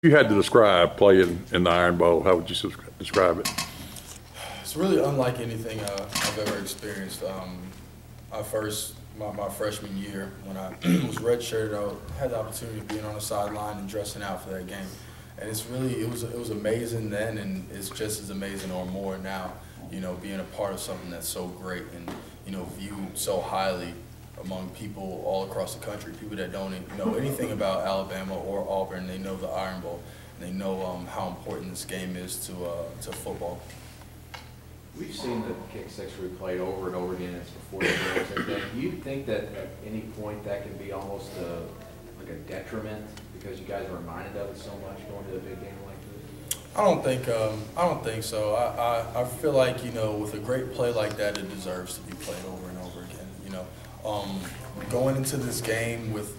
You had to describe playing in the Iron Bowl. How would you describe it? It's really unlike anything I've ever experienced. My freshman year, when I was redshirted, I had the opportunity of being on the sideline and dressing out for that game. And it was amazing then, and it's just as amazing or more now, being a part of something that's so great and, viewed so highly among people all across the country, people that don't know anything about Alabama or Auburn. They know the Iron Bowl, and they know how important this game is to football. We've seen the kick six replayed over and over again. It's before the games and everything. Do you think that at any point that can be almost like a detriment because you guys are reminded of it so much going to a big game like this? I don't think so. I feel like with a great play like that, it deserves to be played over and over again. Going into this game with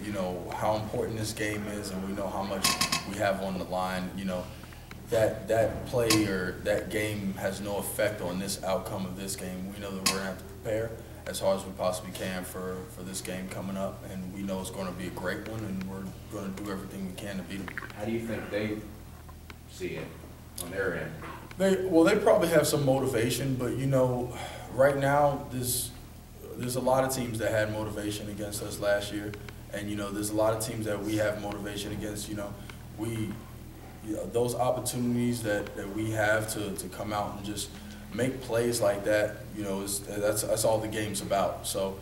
how important this game is, and we know how much we have on the line. That play or that game has no effect on this outcome of this game. We know that we're going to have to prepare as hard as we possibly can for this game coming up, and we know it's going to be a great one, and we're going to do everything we can to beat them. How do you think they see it on their end? They probably have some motivation, but right now there's a lot of teams that had motivation against us last year, and there's a lot of teams that we have motivation against. Those opportunities that we have to come out and just make plays like that, that's all the game's about. So,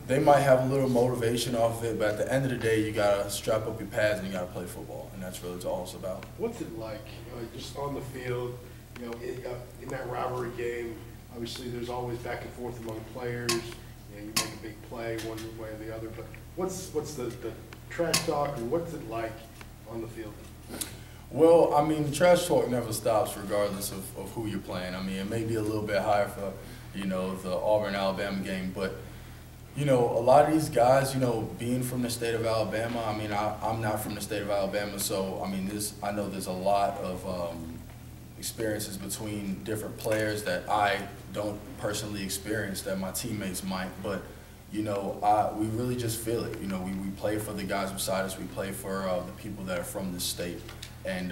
they might have a little motivation off of it, but at the end of the day, you gotta strap up your pads and you gotta play football, and that's really all it's about. What's it like, just on the field, in that rivalry game? Obviously, there's always back and forth among players. You make a big play one way or the other, but what's the trash talk, and what's it like on the field? Well, the trash talk never stops regardless of who you're playing. It may be a little bit higher for, the Auburn-Alabama game, but, a lot of these guys, being from the state of Alabama, I'm not from the state of Alabama, so, I know there's a lot of experiences between different players that I don't personally experience that my teammates might, but we really just feel it. We play for the guys beside us. We play for the people that are from this state. And,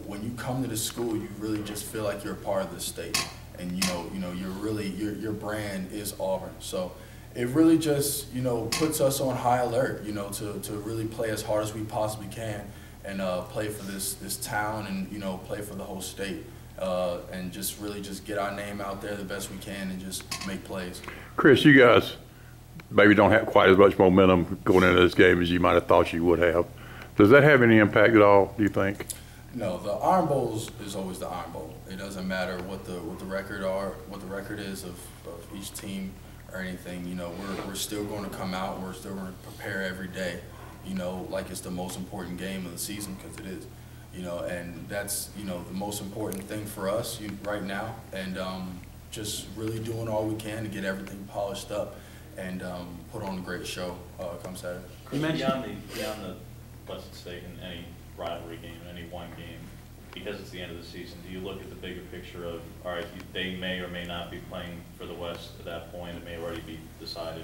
when you come to the school, you really just feel like you're a part of the state. And, your brand is Auburn. So it really just, puts us on high alert, to really play as hard as we possibly can and play for this town and, play for the whole state. And just really just get our name out there the best we can and just make plays. Kris, you guys maybe don't have quite as much momentum going into this game as you might have thought you would have. Does that have any impact at all, do you think? No, the Iron Bowl is always the Iron Bowl. It doesn't matter what the record is of each team or anything. We're still going to come out and we're still going to prepare every day, like it's the most important game of the season, because it is. And that's, the most important thing for us right now, and just really doing all we can to get everything polished up and put on a great show come Saturday. Beyond the let's say in any rivalry game, in any one game, because it's the end of the season, do you look at the bigger picture of, all right, they may or may not be playing for the West at that point, it may already be decided,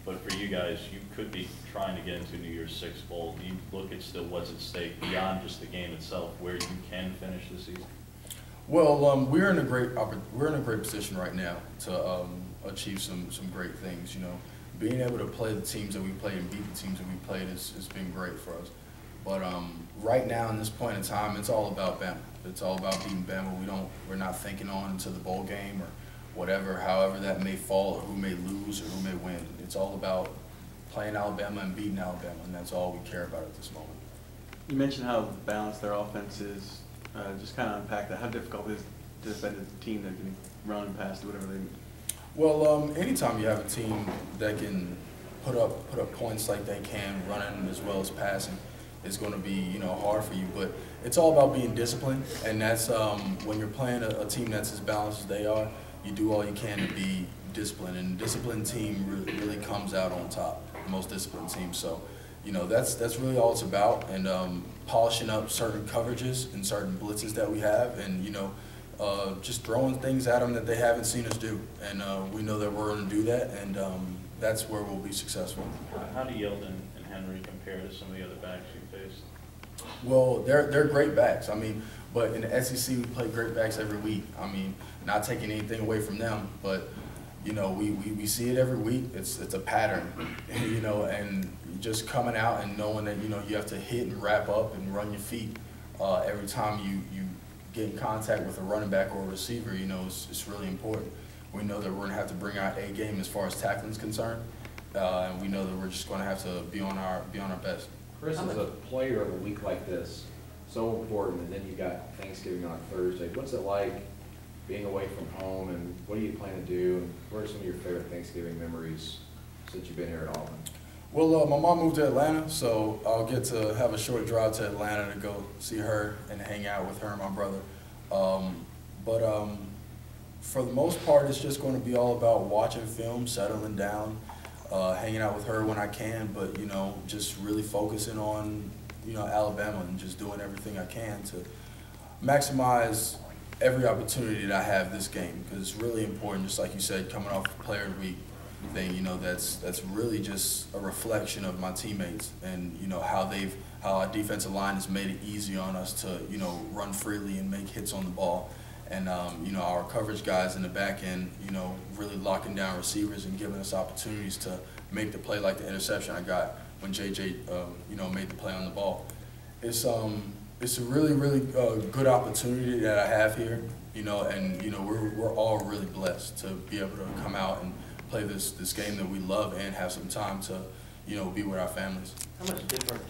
but for you guys, you could be trying to get into New Year's Six Bowl. Do you look at still what's at stake beyond just the game itself, where you can finish the season? Well, we're in a great position right now to achieve some great things. Being able to play the teams that we played and beat the teams that we played has been great for us. But right now, in this point in time, it's all about Bama. It's all about beating Bama. We're not thinking on into the bowl game or whatever, however that may fall, or who may lose or who may win. It's all about playing Alabama and beating Alabama, and that's all we care about at this moment. You mentioned how balanced their offense is. Just kind of unpack that. How difficult it is to defend a team that can run and pass, do whatever they need? Well, anytime you have a team that can put up points like they can, running as well as passing, it's going to be hard for you. But it's all about being disciplined, and that's when you're playing a team that's as balanced as they are, you do all you can to be disciplined, and a disciplined team really comes out on top. The most disciplined team. So, that's really all it's about, and polishing up certain coverages and certain blitzes that we have, and just throwing things at them that they haven't seen us do, and we know that we're going to do that, and that's where we'll be successful. How do Yeldon and Henry compare to some of the other backs you faced? Well, they're great backs. I mean, but in the SEC we play great backs every week. I mean, not taking anything away from them, but you know we see it every week. It's a pattern, you know, and just coming out and knowing that you know you have to hit and wrap up and run your feet every time you get in contact with a running back or a receiver. You know, it's really important. We know that we're gonna have to bring our A game as far as tackling is concerned, and we know that we're just gonna have to be on our best. Kris, as a player of a week like this, so important, and then you got Thanksgiving on Thursday. What's it like being away from home, and what do you plan to do, and what are some of your favorite Thanksgiving memories since you've been here at Auburn? Well, my mom moved to Atlanta, so I'll get to have a short drive to Atlanta to go see her and hang out with her and my brother. For the most part, it's just going to be all about watching film, settling down, hanging out with her when I can, but, you know, just really focusing on, you know, Alabama and just doing everything I can to maximize every opportunity that I have this game, because it's really important, just like you said, coming off Player of the Week thing, you know, that's really just a reflection of my teammates and, you know, how our defensive line has made it easy on us to, you know, run freely and make hits on the ball. And, you know, our coverage guys in the back end, you know, really locking down receivers and giving us opportunities to make the play like the interception I got when JJ, you know, made the play on the ball. It's a really, really good opportunity that I have here, you know, and, you know, we're all really blessed to be able to come out and play this game that we love and have some time to, you know, be with our families. How much different